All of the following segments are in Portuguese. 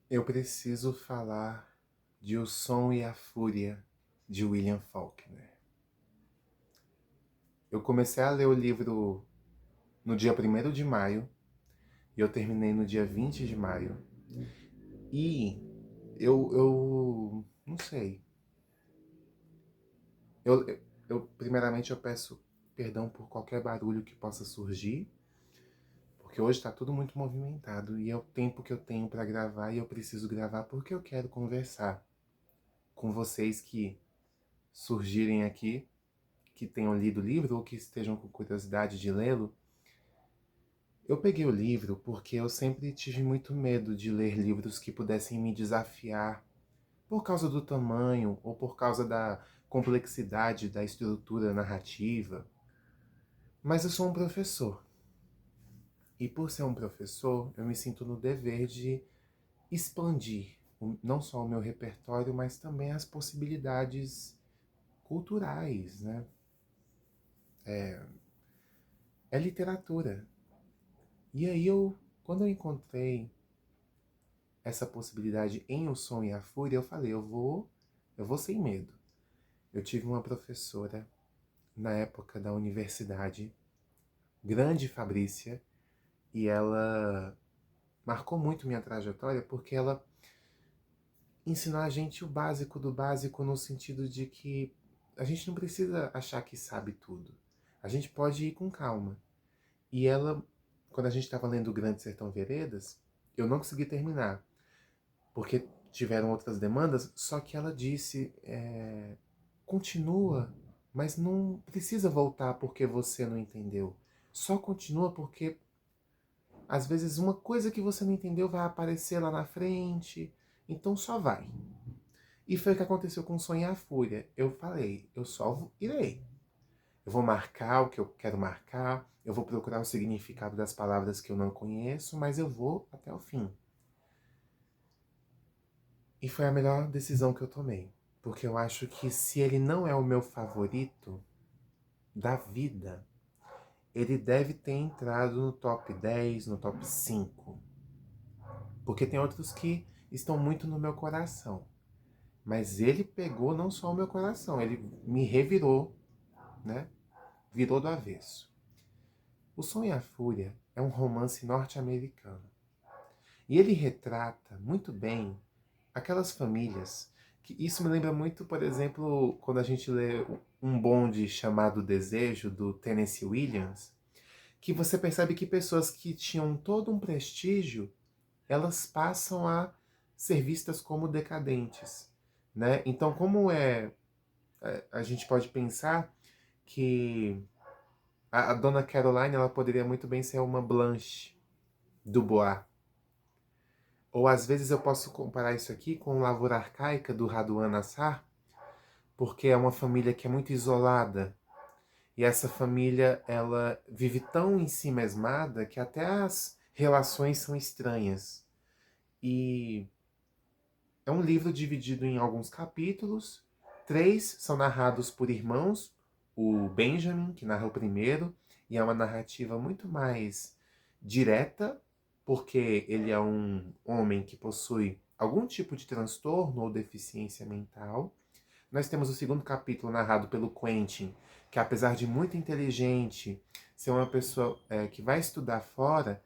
Eu preciso falar de O Som e a Fúria, de William Faulkner. Eu comecei a ler o livro no dia 1º de maio e eu terminei no dia 20 de maio. E eu não sei. Primeiramente, eu peço perdão por qualquer barulho que possa surgir, porque hoje está tudo muito movimentado e é o tempo que eu tenho para gravar e eu preciso gravar porque eu quero conversar com vocês que surgirem aqui, que tenham lido o livro ou que estejam com curiosidade de lê-lo. Eu peguei o livro porque eu sempre tive muito medo de ler livros que pudessem me desafiar por causa do tamanho ou por causa da complexidade da estrutura narrativa. Mas eu sou um professor. E por ser um professor, eu me sinto no dever de expandir não só o meu repertório, mas também as possibilidades culturais, né? É literatura. E aí quando eu encontrei essa possibilidade em O Som e a Fúria, eu falei, eu vou sem medo. Eu tive uma professora na época da universidade, grande Fabrícia, e ela marcou muito minha trajetória porque ela ensinou a gente o básico do básico no sentido de que a gente não precisa achar que sabe tudo. A gente pode ir com calma. E ela, quando a gente estava lendo O Grande Sertão Veredas, eu não consegui terminar, porque tiveram outras demandas, só que ela disse, continua, mas não precisa voltar porque você não entendeu. Só continua porque, às vezes, uma coisa que você não entendeu vai aparecer lá na frente, então só vai. E foi o que aconteceu com Sonho e a Fúria. Eu falei, eu só irei. Eu vou marcar o que eu quero marcar, eu vou procurar o significado das palavras que eu não conheço, mas eu vou até o fim. E foi a melhor decisão que eu tomei. Porque eu acho que se ele não é o meu favorito da vida, ele deve ter entrado no top 10, no top 5. Porque tem outros que estão muito no meu coração. Mas ele pegou não só o meu coração, ele me revirou, né? Virou do avesso. O Som e a Fúria é um romance norte-americano. E ele retrata muito bem aquelas famílias que isso me lembra muito, por exemplo, quando a gente lê Um Bonde Chamado Desejo, do Tennessee Williams, que você percebe que pessoas que tinham todo um prestígio, elas passam a ser vistas como decadentes, né? Então, como a gente pode pensar que a Dona Caroline, ela poderia muito bem ser uma Blanche Dubois. Ou às vezes eu posso comparar isso aqui com Lavoura Arcaica, do Raduan Nassar, porque é uma família que é muito isolada. E essa família, ela vive tão em si mesmada que até as relações são estranhas. E é um livro dividido em alguns capítulos. 3 são narrados por irmãos. O Benjamin, que narra o primeiro, e é uma narrativa muito mais direta, porque ele é um homem que possui algum tipo de transtorno ou deficiência mental. Nós temos o segundo capítulo narrado pelo Quentin, que apesar de muito inteligente, ser uma pessoa que vai estudar fora,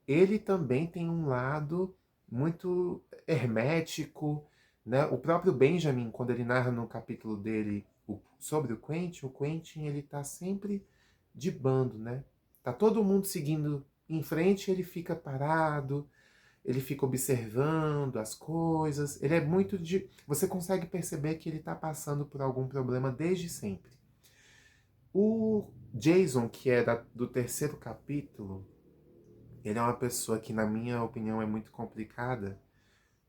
ele também tem um lado muito hermético, né? O próprio Benjamin, quando ele narra no capítulo dele sobre o Quentin ele tá sempre de bando, né? Tá todo mundo seguindo em frente, ele fica parado, ele fica observando as coisas. Ele é muito de. Você consegue perceber que ele está passando por algum problema desde sempre. O Jason, que é do terceiro capítulo, ele é uma pessoa que, na minha opinião, é muito complicada,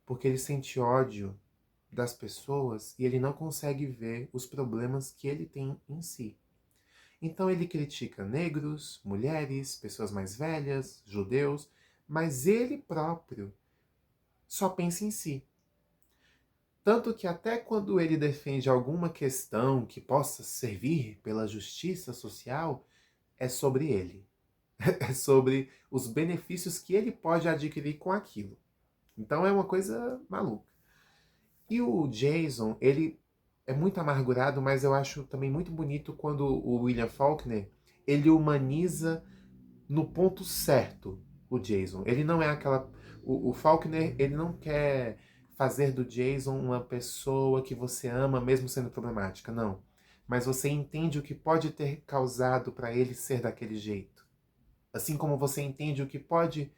porque ele sente ódio das pessoas e ele não consegue ver os problemas que ele tem em si. Então ele critica negros, mulheres, pessoas mais velhas, judeus, mas ele próprio só pensa em si. Tanto que até quando ele defende alguma questão que possa servir pela justiça social, é sobre ele. É sobre os benefícios que ele pode adquirir com aquilo. Então é uma coisa maluca. E o Jason, ele é muito amargurado, mas eu acho também muito bonito quando o William Faulkner, ele humaniza no ponto certo o Jason. Ele não é aquela... O Faulkner, ele não quer fazer do Jason uma pessoa que você ama mesmo sendo problemática, não. Mas você entende o que pode ter causado para ele ser daquele jeito. Assim como você entende o que pode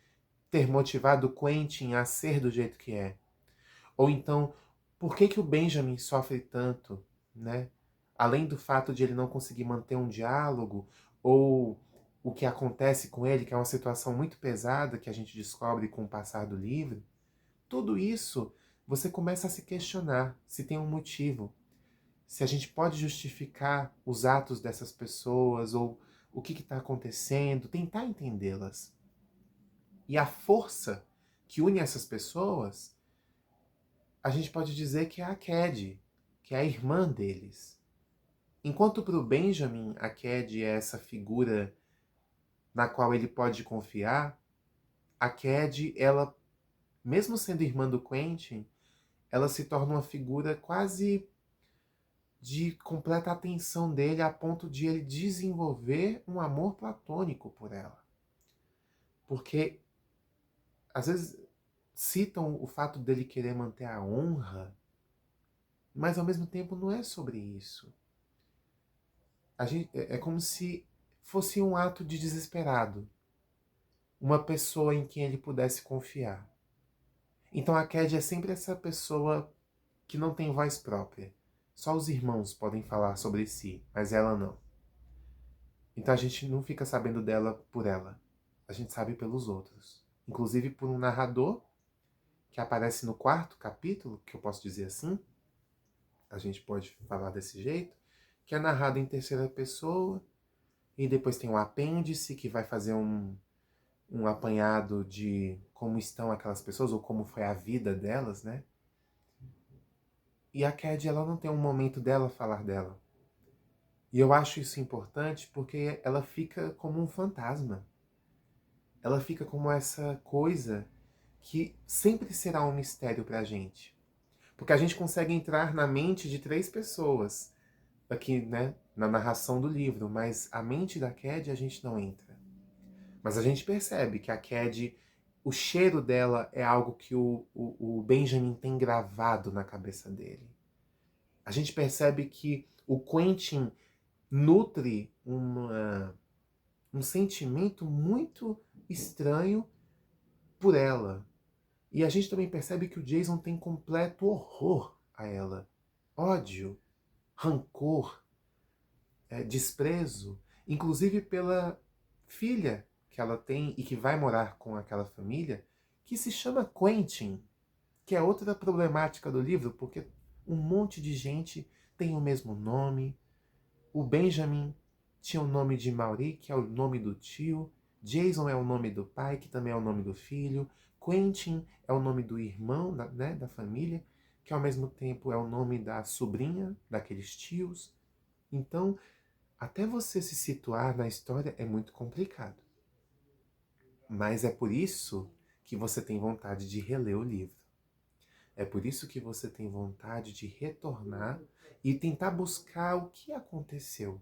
ter motivado Quentin a ser do jeito que é. Ou então, por que que o Benjamin sofre tanto, né? Além do fato de ele não conseguir manter um diálogo, ou o que acontece com ele, que é uma situação muito pesada que a gente descobre com o passar do livro, tudo isso você começa a se questionar se tem um motivo, se a gente pode justificar os atos dessas pessoas, ou o que está acontecendo, tentar entendê-las. E a força que une essas pessoas, a gente pode dizer que é a Cad, que é a irmã deles. Enquanto para o Benjamin a Cad é essa figura na qual ele pode confiar, a Cad, ela, mesmo sendo irmã do Quentin, ela se torna uma figura quase de completa atenção dele, a ponto de ele desenvolver um amor platônico por ela. Porque, às vezes, citam o fato dele querer manter a honra, mas ao mesmo tempo não é sobre isso. É como se fosse um ato de desesperado. Uma pessoa em quem ele pudesse confiar. Então a Cad é sempre essa pessoa que não tem voz própria. Só os irmãos podem falar sobre si, mas ela não. Então a gente não fica sabendo dela por ela. A gente sabe pelos outros. Inclusive por um narrador que aparece no 4º capítulo, que eu posso dizer assim. A gente pode falar desse jeito. Que é narrado em terceira pessoa. E depois tem um apêndice que vai fazer um apanhado de como estão aquelas pessoas, ou como foi a vida delas, né? E a Cad, ela não tem um momento dela falar dela. E eu acho isso importante porque ela fica como um fantasma. Ela fica como essa coisa que sempre será um mistério pra gente. Porque a gente consegue entrar na mente de 3 pessoas aqui, né, na narração do livro, mas a mente da Cad a gente não entra. Mas a gente percebe que a Cad, o cheiro dela é algo que o Benjamin tem gravado na cabeça dele. A gente percebe que o Quentin nutre um sentimento muito estranho por ela. E a gente também percebe que o Jason tem completo horror a ela. Ódio, rancor, desprezo, inclusive pela filha que ela tem e que vai morar com aquela família, que se chama Quentin, que é outra problemática do livro, porque um monte de gente tem o mesmo nome. O Benjamin tinha o nome de Maury, que é o nome do tio. Jason é o nome do pai, que também é o nome do filho. Quentin é o nome do irmão, né, da família, que ao mesmo tempo é o nome da sobrinha daqueles tios. Então, até você se situar na história é muito complicado. Mas é por isso que você tem vontade de reler o livro. É por isso que você tem vontade de retornar e tentar buscar o que aconteceu.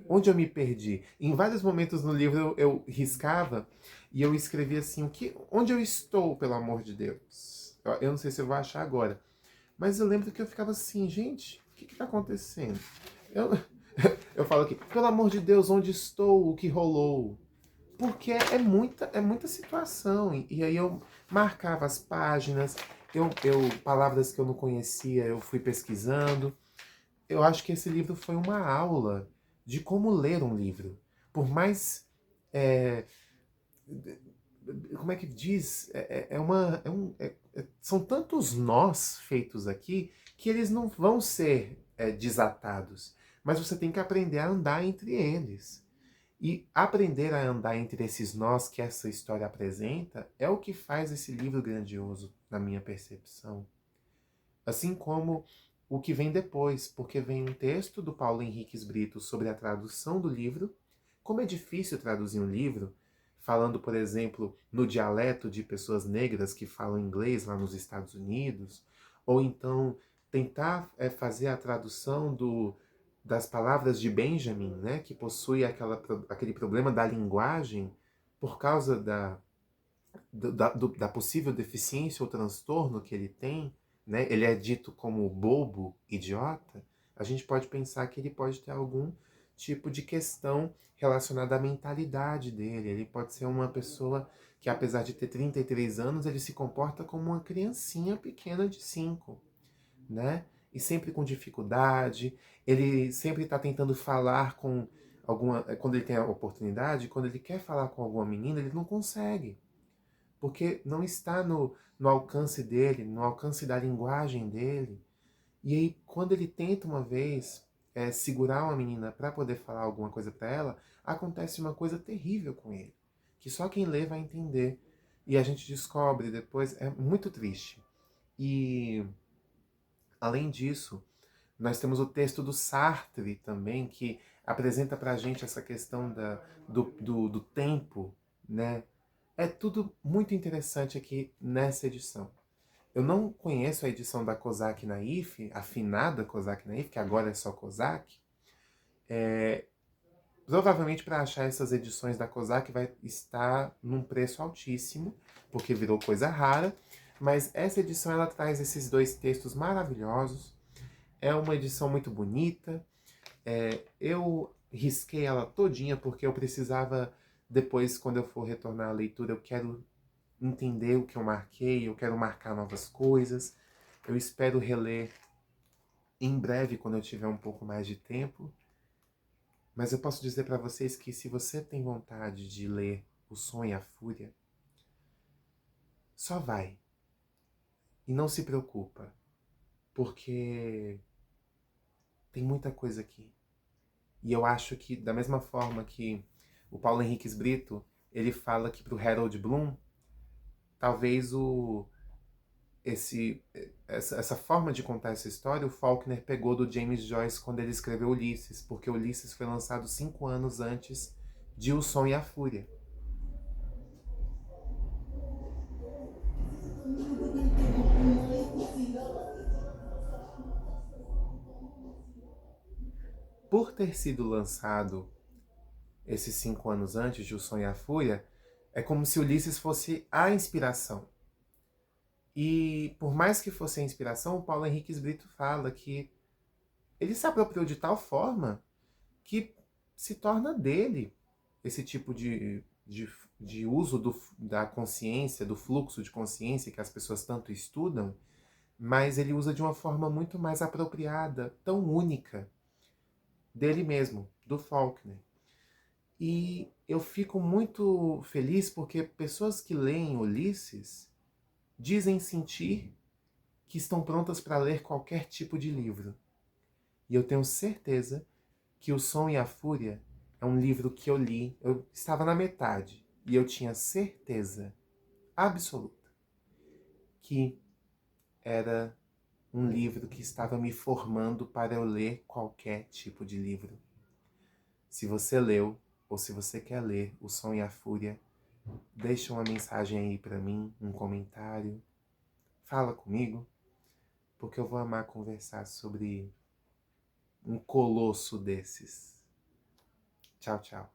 Onde eu me perdi? Em vários momentos no livro eu riscava e eu escrevia assim, onde eu estou, pelo amor de Deus? Eu não sei se eu vou achar agora. Mas eu lembro que eu ficava assim, gente, o que está acontecendo? Eu, eu falo aqui, pelo amor de Deus, onde estou? O que rolou? Porque é muita situação. E aí eu marcava as páginas, palavras que eu não conhecia, eu fui pesquisando. Eu acho que esse livro foi uma aula de como ler um livro. Por mais... como é que diz? São tantos nós feitos aqui que eles não vão ser desatados. Mas você tem que aprender a andar entre eles. E aprender a andar entre esses nós que essa história apresenta é o que faz esse livro grandioso, na minha percepção. Assim como o que vem depois, porque vem um texto do Paulo Henriques Brito sobre a tradução do livro. Como é difícil traduzir um livro, falando, por exemplo, no dialeto de pessoas negras que falam inglês lá nos Estados Unidos, ou então tentar fazer a tradução das palavras de Benjamin, né, que possui aquele problema da linguagem por causa da possível deficiência ou transtorno que ele tem, né? Ele é dito como bobo, idiota. A gente pode pensar que ele pode ter algum tipo de questão relacionada à mentalidade dele. Ele pode ser uma pessoa que, apesar de ter 33 anos, ele se comporta como uma criancinha pequena de 5, né? E sempre com dificuldade. Ele sempre está tentando falar com alguma. Quando ele tem a oportunidade, quando ele quer falar com alguma menina, ele não consegue, porque não está no alcance dele, no alcance da linguagem dele. E aí, quando ele tenta uma vez segurar uma menina para poder falar alguma coisa para ela, acontece uma coisa terrível com ele, que só quem lê vai entender. E a gente descobre depois, é muito triste. E, além disso, nós temos o texto do Sartre também, que apresenta para a gente essa questão do tempo, né? É tudo muito interessante aqui nessa edição. Eu não conheço a edição da Kozak Naif, a afinada Kozak Naif, que agora é só Kozak. Provavelmente para achar essas edições da Kozak vai estar num preço altíssimo, porque virou coisa rara. Mas essa edição ela traz esses dois textos maravilhosos. É uma edição muito bonita. Eu risquei ela todinha porque eu precisava, depois, quando eu for retornar à leitura, eu quero entender o que eu marquei, eu quero marcar novas coisas. Eu espero reler em breve, quando eu tiver um pouco mais de tempo. Mas eu posso dizer para vocês que se você tem vontade de ler O Som e a Fúria, só vai. E não se preocupa, porque tem muita coisa aqui. E eu acho que, da mesma forma que o Paulo Henriques Brito, ele fala que para o Harold Bloom, talvez essa forma de contar essa história, o Faulkner pegou do James Joyce quando ele escreveu Ulisses, porque Ulisses foi lançado 5 anos antes de O Som e a Fúria. Por ter sido lançado esses 5 anos antes de O Som e a Fúria, é como se Ulisses fosse a inspiração. E por mais que fosse a inspiração, o Paulo Henriques Brito fala que ele se apropriou de tal forma que se torna dele esse tipo de uso da consciência, do fluxo de consciência que as pessoas tanto estudam, mas ele usa de uma forma muito mais apropriada, tão única, dele mesmo, do Faulkner. E eu fico muito feliz porque pessoas que leem Ulisses dizem sentir que estão prontas para ler qualquer tipo de livro. E eu tenho certeza que O Som e a Fúria é um livro que eu li, eu estava na metade, e eu tinha certeza absoluta que era um livro que estava me formando para eu ler qualquer tipo de livro. Se você leu, ou se você quer ler O Som e a Fúria, deixa uma mensagem aí para mim, um comentário, fala comigo, porque eu vou amar conversar sobre um colosso desses. Tchau, tchau.